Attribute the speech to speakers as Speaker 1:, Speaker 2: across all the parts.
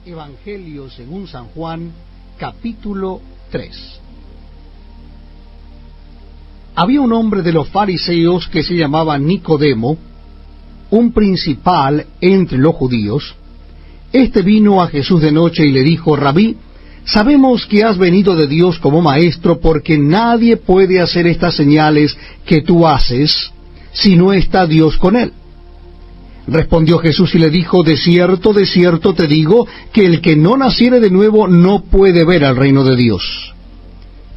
Speaker 1: Evangelio según San Juan, capítulo 3. Había un hombre de los fariseos que se llamaba Nicodemo, un principal entre los judíos. Este vino a Jesús de noche y le dijo: Rabí, sabemos que has venido de Dios como maestro, porque nadie puede hacer estas señales que tú haces si no está Dios con él. Respondió Jesús y le dijo: de cierto te digo, que el que no naciere de nuevo no puede ver el reino de Dios.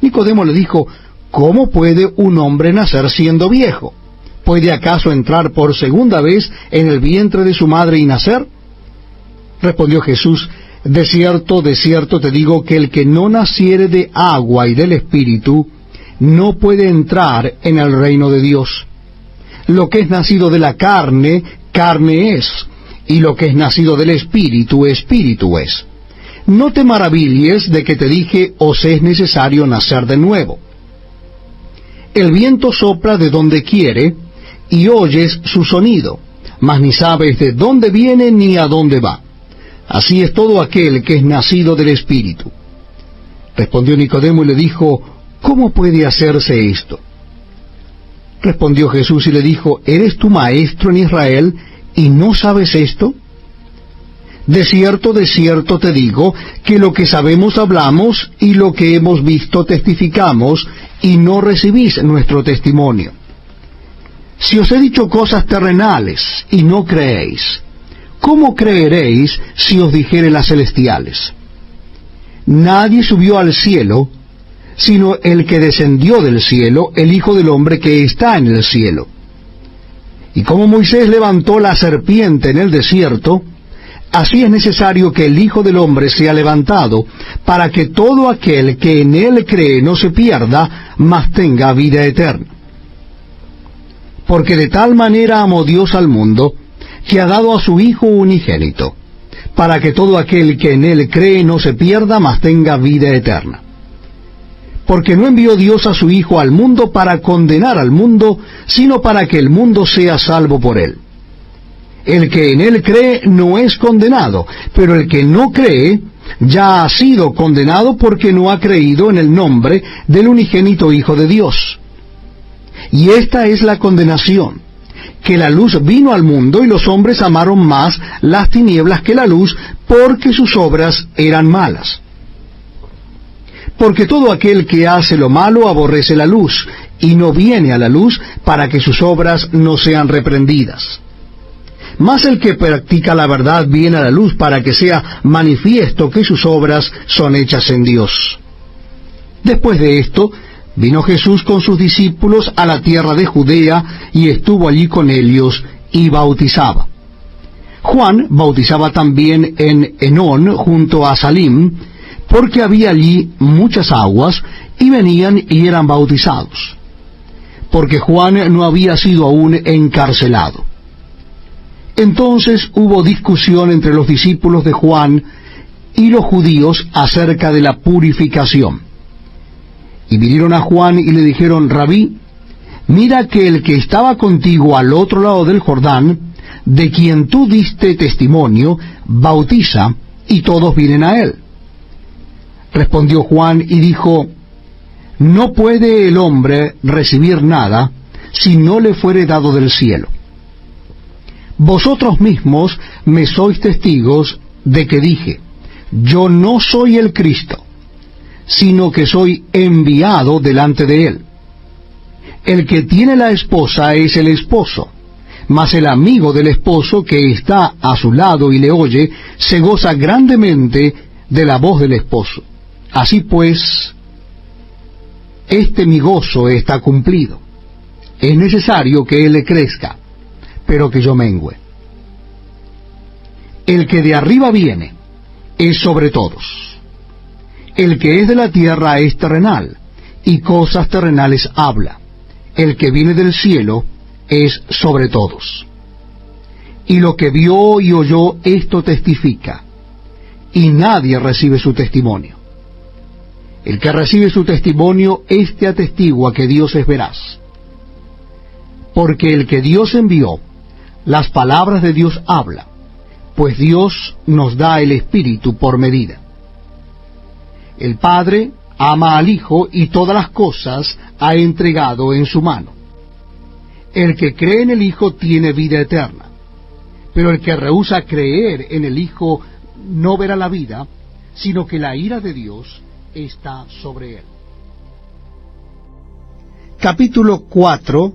Speaker 1: Nicodemo le dijo: ¿cómo puede un hombre nacer siendo viejo? ¿Puede acaso entrar por segunda vez en el vientre de su madre y nacer? Respondió Jesús: de cierto te digo, que el que no naciere de agua y del Espíritu no puede entrar en el reino de Dios. Lo que es nacido de la carne, carne es, y lo que es nacido del Espíritu, Espíritu es. No te maravilles de que te dije: os es necesario nacer de nuevo. El viento sopla de donde quiere, y oyes su sonido, mas ni sabes de dónde viene ni a dónde va. Así es todo aquel que es nacido del Espíritu. Respondió Nicodemo y le dijo: ¿cómo puede hacerse esto? Respondió Jesús y le dijo: ¿eres tú maestro en Israel y no sabes esto? De cierto te digo, que lo que sabemos hablamos, y lo que hemos visto testificamos, y no recibís nuestro testimonio. Si os he dicho cosas terrenales y no creéis, ¿cómo creeréis si os dijere las celestiales? Nadie subió al cielo, sino el que descendió del cielo, el Hijo del Hombre que está en el cielo. Y como Moisés levantó la serpiente en el desierto, así es necesario que el Hijo del Hombre sea levantado, para que todo aquel que en él cree no se pierda, mas tenga vida eterna. Porque de tal manera amó Dios al mundo, que ha dado a su Hijo unigénito, para que todo aquel que en él cree no se pierda, mas tenga vida eterna. Porque no envió Dios a su Hijo al mundo para condenar al mundo, sino para que el mundo sea salvo por él. El que en él cree no es condenado, pero el que no cree ya ha sido condenado, porque no ha creído en el nombre del unigénito Hijo de Dios. Y esta es la condenación, que la luz vino al mundo, y los hombres amaron más las tinieblas que la luz, porque sus obras eran malas. Porque todo aquel que hace lo malo aborrece la luz, y no viene a la luz, para que sus obras no sean reprendidas. Mas el que practica la verdad viene a la luz, para que sea manifiesto que sus obras son hechas en Dios. Después de esto, vino Jesús con sus discípulos a la tierra de Judea, y estuvo allí con ellos, y bautizaba. Juan bautizaba también en Enón, junto a Salim, porque había allí muchas aguas, y venían y eran bautizados. Porque Juan no había sido aún encarcelado. Entonces hubo discusión entre los discípulos de Juan y los judíos acerca de la purificación. Y vinieron a Juan y le dijeron: Rabí, mira que el que estaba contigo al otro lado del Jordán, de quien tú diste testimonio, bautiza, y todos vienen a él. Respondió Juan y dijo: no puede el hombre recibir nada si no le fuere dado del cielo. Vosotros mismos me sois testigos de que dije: yo no soy el Cristo, sino que soy enviado delante de él. El que tiene la esposa es el esposo, mas el amigo del esposo que está a su lado y le oye, se goza grandemente de la voz del esposo. Así pues, este mi gozo está cumplido. Es necesario que él crezca, pero que yo mengüe. El que de arriba viene es sobre todos. El que es de la tierra es terrenal, y cosas terrenales habla. El que viene del cielo es sobre todos. Y lo que vio y oyó, esto testifica, y nadie recibe su testimonio. El que recibe su testimonio, éste atestigua que Dios es veraz. Porque el que Dios envió, las palabras de Dios habla, pues Dios nos da el Espíritu por medida. El Padre ama al Hijo y todas las cosas ha entregado en su mano. El que cree en el Hijo tiene vida eterna, pero el que rehúsa creer en el Hijo no verá la vida, sino que la ira de Dios está sobre él. Capítulo 4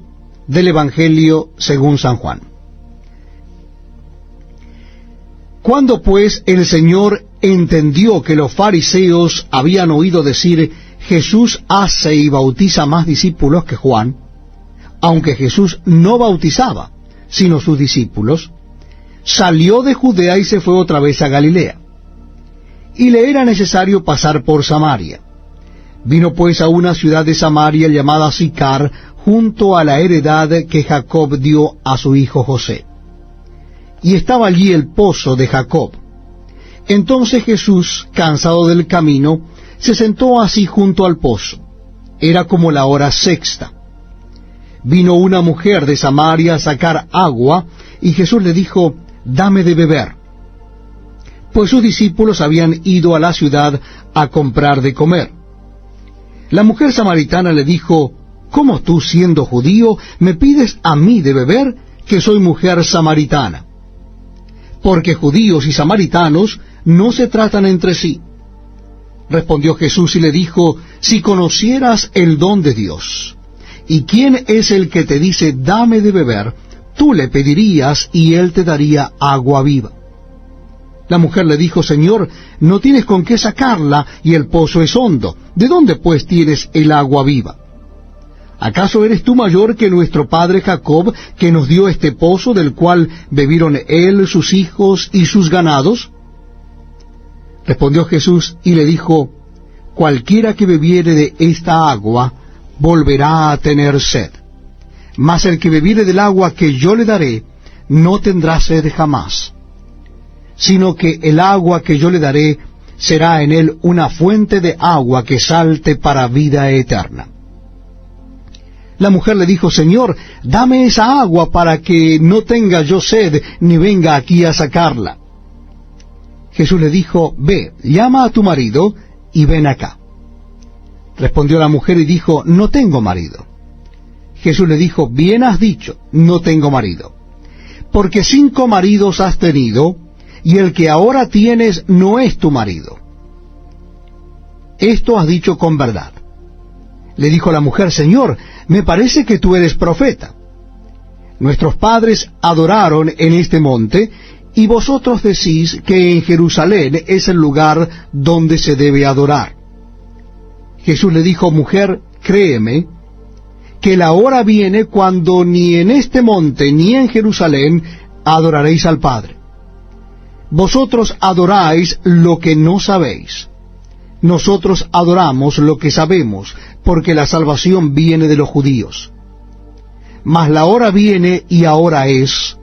Speaker 1: del Evangelio según San Juan. Cuando pues el Señor entendió que los fariseos habían oído decir, Jesús hace y bautiza más discípulos que Juan, aunque Jesús no bautizaba, sino sus discípulos, salió de Judea y se fue otra vez a Galilea. Y le era necesario pasar por Samaria. Vino pues a una ciudad de Samaria llamada Sicar, junto a la heredad que Jacob dio a su hijo José. Y estaba allí el pozo de Jacob. Entonces Jesús, cansado del camino, se sentó así junto al pozo. Era como la hora sexta. Vino una mujer de Samaria a sacar agua, y Jesús le dijo, dame de beber. Pues sus discípulos habían ido a la ciudad a comprar de comer. La mujer samaritana le dijo, ¿cómo tú, siendo judío, me pides a mí de beber, que soy mujer samaritana? Porque judíos y samaritanos no se tratan entre sí. Respondió Jesús y le dijo, si conocieras el don de Dios, y quién es el que te dice, dame de beber, tú le pedirías y él te daría agua viva. La mujer le dijo, Señor, no tienes con qué sacarla y el pozo es hondo. ¿De dónde pues tienes el agua viva? ¿Acaso eres tú mayor que nuestro padre Jacob, que nos dio este pozo del cual bebieron él, sus hijos y sus ganados? Respondió Jesús y le dijo, cualquiera que bebiere de esta agua volverá a tener sed. Mas el que bebiere del agua que yo le daré, no tendrá sed jamás, sino que el agua que yo le daré será en él una fuente de agua que salte para vida eterna. La mujer le dijo, Señor, dame esa agua para que no tenga yo sed, ni venga aquí a sacarla. Jesús le dijo, ve, llama a tu marido y ven acá. Respondió la mujer y dijo, no tengo marido. Jesús le dijo, bien has dicho, no tengo marido. Porque 5 maridos has tenido, y el que ahora tienes no es tu marido. Esto has dicho con verdad. Le dijo la mujer, Señor, me parece que tú eres profeta. Nuestros padres adoraron en este monte, y vosotros decís que en Jerusalén es el lugar donde se debe adorar. Jesús le dijo, mujer, créeme, que la hora viene cuando ni en este monte ni en Jerusalén adoraréis al Padre. Vosotros adoráis lo que no sabéis. Nosotros adoramos lo que sabemos, porque la salvación viene de los judíos. Mas la hora viene y ahora es,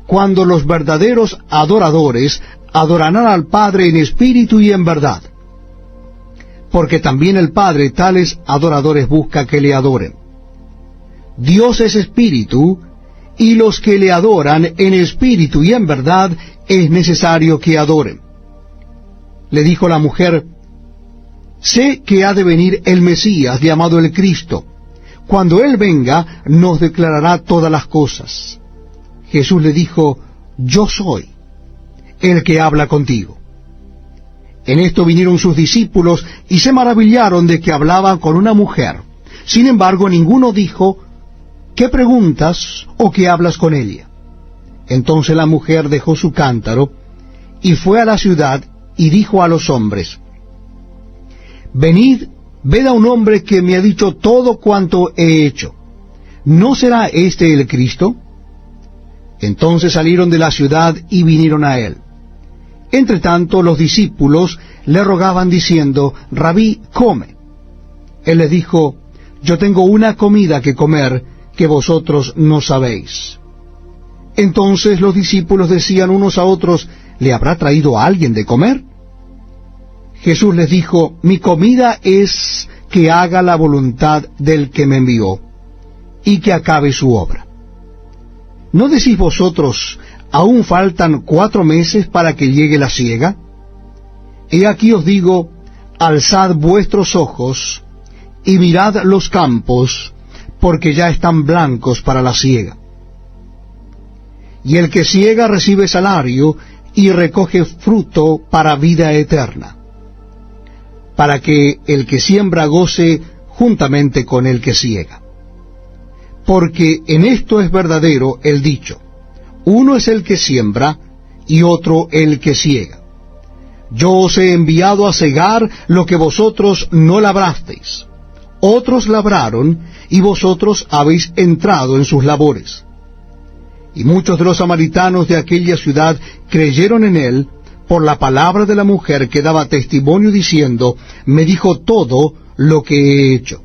Speaker 1: cuando los verdaderos adoradores adorarán al Padre en espíritu y en verdad. Porque también el Padre tales adoradores busca que le adoren. Dios es espíritu, y los que le adoran en espíritu y en verdad es necesario que adoren. Le dijo la mujer, sé que ha de venir el Mesías, llamado el Cristo. Cuando Él venga, nos declarará todas las cosas. Jesús le dijo, yo soy el que habla contigo. En esto vinieron sus discípulos y se maravillaron de que hablaba con una mujer. Sin embargo, ninguno dijo, ¿qué preguntas o qué hablas con ella? Entonces la mujer dejó su cántaro y fue a la ciudad y dijo a los hombres, venid, ved a un hombre que me ha dicho todo cuanto he hecho. ¿No será este el Cristo? Entonces salieron de la ciudad y vinieron a él. Entretanto los discípulos le rogaban diciendo, Rabí, come. Él les dijo, yo tengo una comida que comer que vosotros no sabéis. Entonces los discípulos decían unos a otros, ¿le habrá traído a alguien de comer? Jesús les dijo, mi comida es que haga la voluntad del que me envió, y que acabe su obra. ¿No decís vosotros, ¿aún faltan 4 meses para que llegue la siega? He aquí os digo, alzad vuestros ojos y mirad los campos, porque ya están blancos para la siega. Y el que siega recibe salario y recoge fruto para vida eterna, para que el que siembra goce juntamente con el que siega. Porque en esto es verdadero el dicho, uno es el que siembra y otro el que siega. Yo os he enviado a segar lo que vosotros no labrasteis. Otros labraron, y vosotros habéis entrado en sus labores. Y muchos de los samaritanos de aquella ciudad creyeron en él por la palabra de la mujer que daba testimonio diciendo, me dijo todo lo que he hecho.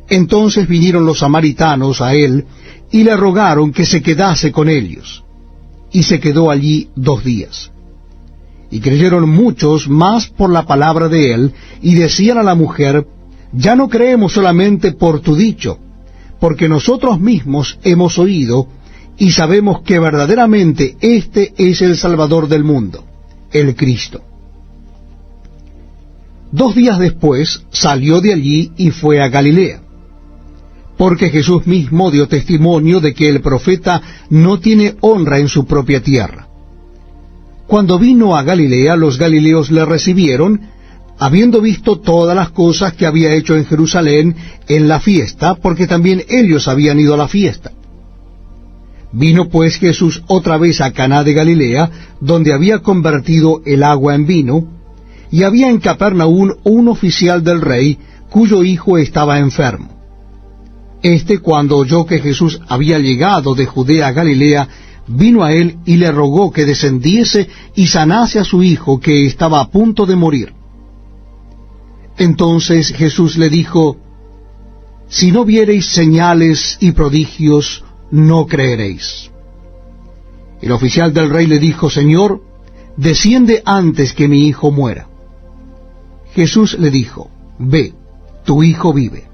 Speaker 1: Entonces vinieron los samaritanos a él y le rogaron que se quedase con ellos. Y se quedó allí 2 días. Y creyeron muchos más por la palabra de él, y decían a la mujer, ya no creemos solamente por tu dicho, porque nosotros mismos hemos oído, y sabemos que verdaderamente este es el Salvador del mundo, el Cristo. 2 días después salió de allí y fue a Galilea, porque Jesús mismo dio testimonio de que el profeta no tiene honra en su propia tierra. Cuando vino a Galilea, los galileos le recibieron, habiendo visto todas las cosas que había hecho en Jerusalén en la fiesta, porque también ellos habían ido a la fiesta. Vino pues Jesús otra vez a Caná de Galilea, donde había convertido el agua en vino, y había en Capernaum un oficial del rey, cuyo hijo estaba enfermo. Cuando oyó que Jesús había llegado de Judea a Galilea, vino a él y le rogó que descendiese y sanase a su hijo, que estaba a punto de morir. Entonces Jesús le dijo, si no viereis señales y prodigios, no creeréis. El oficial del rey le dijo, Señor, desciende antes que mi hijo muera. Jesús le dijo, ve, tu hijo vive.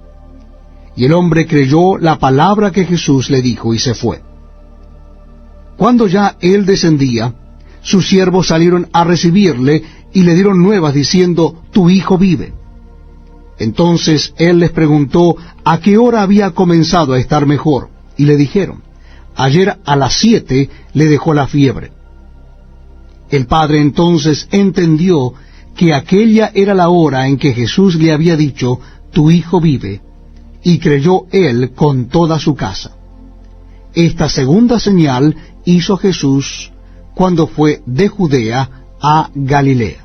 Speaker 1: Y el hombre creyó la palabra que Jesús le dijo y se fue. Cuando ya él descendía, sus siervos salieron a recibirle y le dieron nuevas diciendo, tu hijo vive. Entonces él les preguntó a qué hora había comenzado a estar mejor, y le dijeron, ayer a las 7 le dejó la fiebre. El padre entonces entendió que aquella era la hora en que Jesús le había dicho, tu hijo vive, y creyó él con toda su casa. Esta segunda señal hizo Jesús cuando fue de Judea a Galilea.